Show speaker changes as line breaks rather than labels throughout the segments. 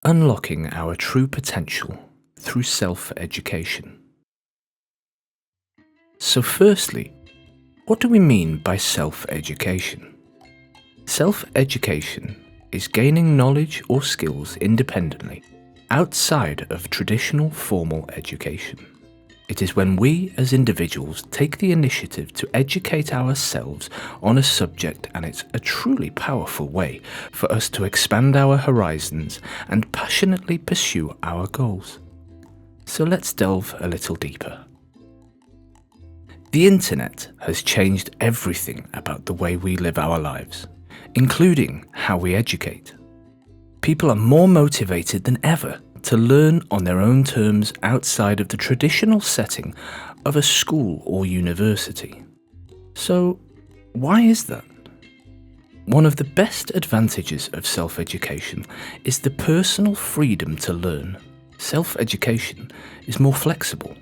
unlocking our true potential through self-education. So firstly, what do we mean by self-education? Self-education is gaining knowledge or skills independently, outside of traditional formal education. It is when we as individuals take the initiative to educate ourselves on a subject, and it's a truly powerful way for us to expand our horizons and passionately pursue our goals. So let's delve a little deeper. The internet has changed everything about the way we live our lives, including how we educate. People are more motivated than ever to learn on their own terms outside of the traditional setting of a school or university. So, why is that? One of the best advantages of self-education is the personal freedom to learn. Self-education is more flexible.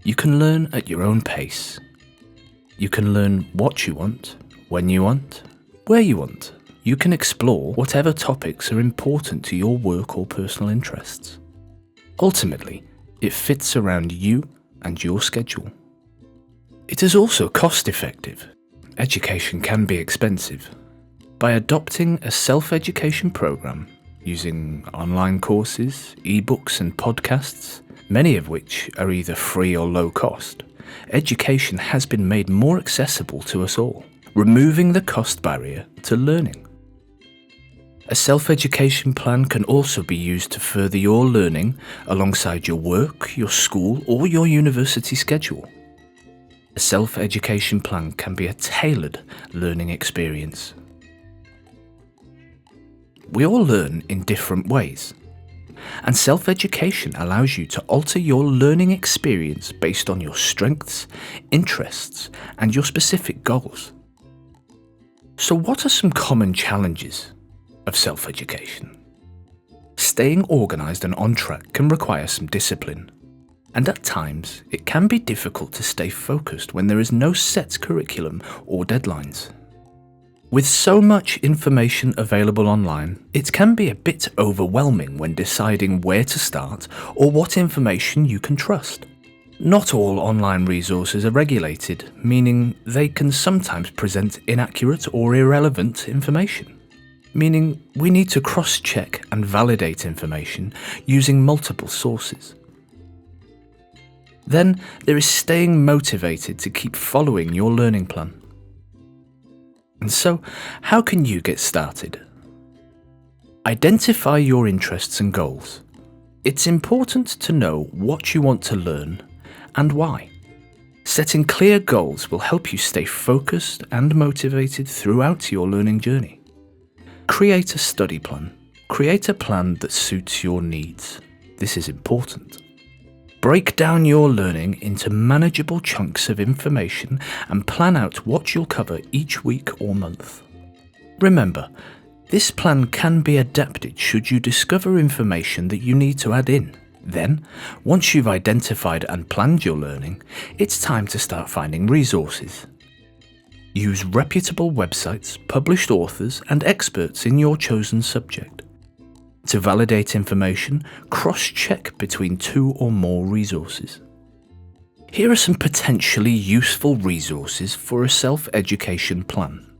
You can learn at your own pace. You can learn what you want, when you want, where you want. You can explore whatever topics are important to your work or personal interests. Ultimately, it fits around you and your schedule. It is also cost-effective. Education can be expensive. By adopting a self-education program using online courses, ebooks and podcasts, many of which are either free or low cost, education has been made more accessible to us all, removing the cost barrier to learning. A self-education plan can also be used to further your learning alongside your work, your school, or your university schedule. A self-education plan can be a tailored learning experience. We all learn in different ways, and self-education allows you to alter your learning experience based on your strengths, interests, and your specific goals. So what are some common challenges of self-education? Staying organised and on track can require some discipline, and at times it can be difficult to stay focused when there is no set curriculum or deadlines. With so much information available online, it can be a bit overwhelming when deciding where to start or what information you can trust. Not all online resources are regulated, meaning they can sometimes present inaccurate or irrelevant information. Meaning we need to cross-check and validate information using multiple sources. Then there is staying motivated to keep following your learning plan. And so, how can you get started? Identify your interests and goals. It's important to know what you want to learn and why. Setting clear goals will help you stay focused and motivated throughout your learning journey. Create a study plan. Create a plan that suits your needs. This is important. Break down your learning into manageable chunks of information and plan out what you'll cover each week or month. Remember, this plan can be adapted should you discover information that you need to add in. Then, once you've identified and planned your learning, it's time to start finding resources. Use reputable websites, published authors, and experts in your chosen subject. To validate information, cross-check between 2 or more resources. Here are some potentially useful resources for a self-education plan.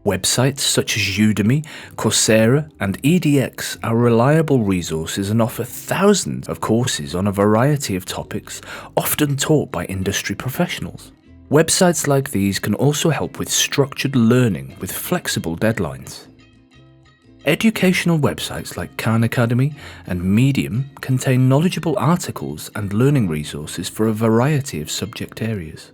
Websites such as Udemy, Coursera, and edX are reliable resources and offer thousands of courses on a variety of topics, often taught by industry professionals. Websites like these can also help with structured learning with flexible deadlines. Educational websites like Khan Academy and Medium contain knowledgeable articles and learning resources for a variety of subject areas.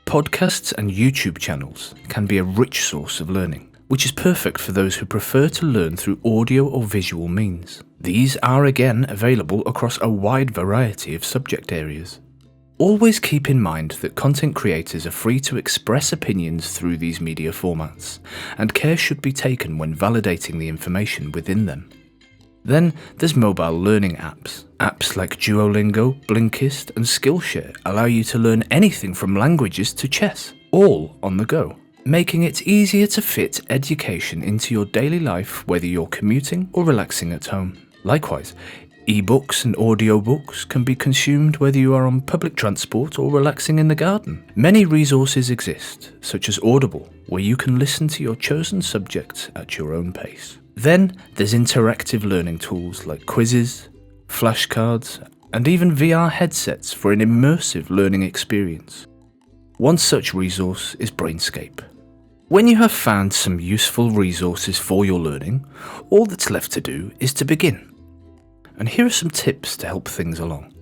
Podcasts and YouTube channels can be a rich source of learning, which is perfect for those who prefer to learn through audio or visual means. These are again available across a wide variety of subject areas. Always keep in mind that content creators are free to express opinions through these media formats, and care should be taken when validating the information within them. Then there's mobile learning apps. Apps like Duolingo, Blinkist, and Skillshare allow you to learn anything from languages to chess, all on the go, making it easier to fit education into your daily life whether you're commuting or relaxing at home. Likewise, ebooks and audiobooks can be consumed whether you are on public transport or relaxing in the garden. Many resources exist, such as Audible, where you can listen to your chosen subjects at your own pace. Then there's interactive learning tools like quizzes, flashcards, and even VR headsets for an immersive learning experience. One such resource is Brainscape. When you have found some useful resources for your learning, all that's left to do is to begin. And here are some tips to help things along.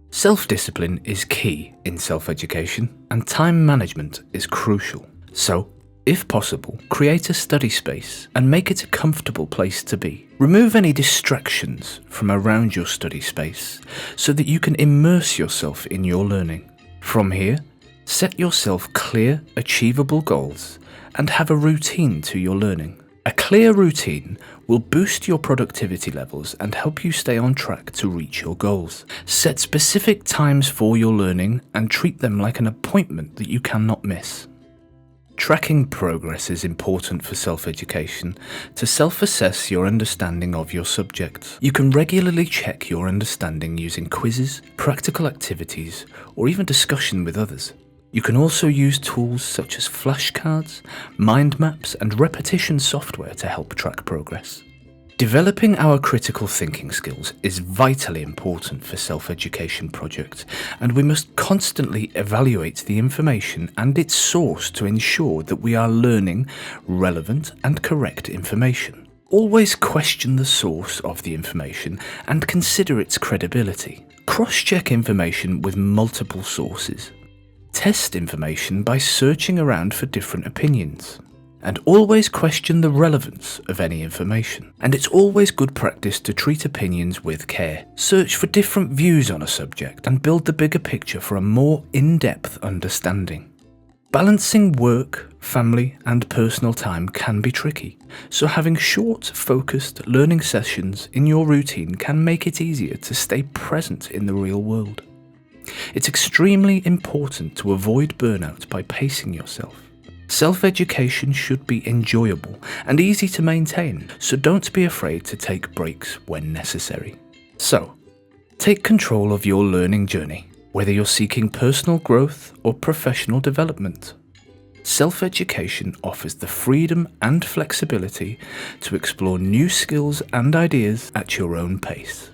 Self-discipline is key in self-education, and time management is crucial. So, if possible, create a study space and make it a comfortable place to be. Remove any distractions from around your study space so that you can immerse yourself in your learning. From here, set yourself clear, achievable goals and have a routine to your learning. A clear routine will boost your productivity levels and help you stay on track to reach your goals. Set specific times for your learning and treat them like an appointment that you cannot miss. Tracking progress is important for self-education to self-assess your understanding of your subjects. You can regularly check your understanding using quizzes, practical activities, or even discussion with others. You can also use tools such as flashcards, mind maps, and repetition software to help track progress. Developing our critical thinking skills is vitally important for self-education projects, and we must constantly evaluate the information and its source to ensure that we are learning relevant and correct information. Always question the source of the information and consider its credibility. Cross-check information with multiple sources. Test information by searching around for different opinions. And always question the relevance of any information. And it's always good practice to treat opinions with care. Search for different views on a subject and build the bigger picture for a more in-depth understanding. Balancing work, family, and personal time can be tricky, so having short, focused learning sessions in your routine can make it easier to stay present in the real world. It's extremely important to avoid burnout by pacing yourself. Self-education should be enjoyable and easy to maintain, so don't be afraid to take breaks when necessary. So, take control of your learning journey, whether you're seeking personal growth or professional development. Self-education offers the freedom and flexibility to explore new skills and ideas at your own pace.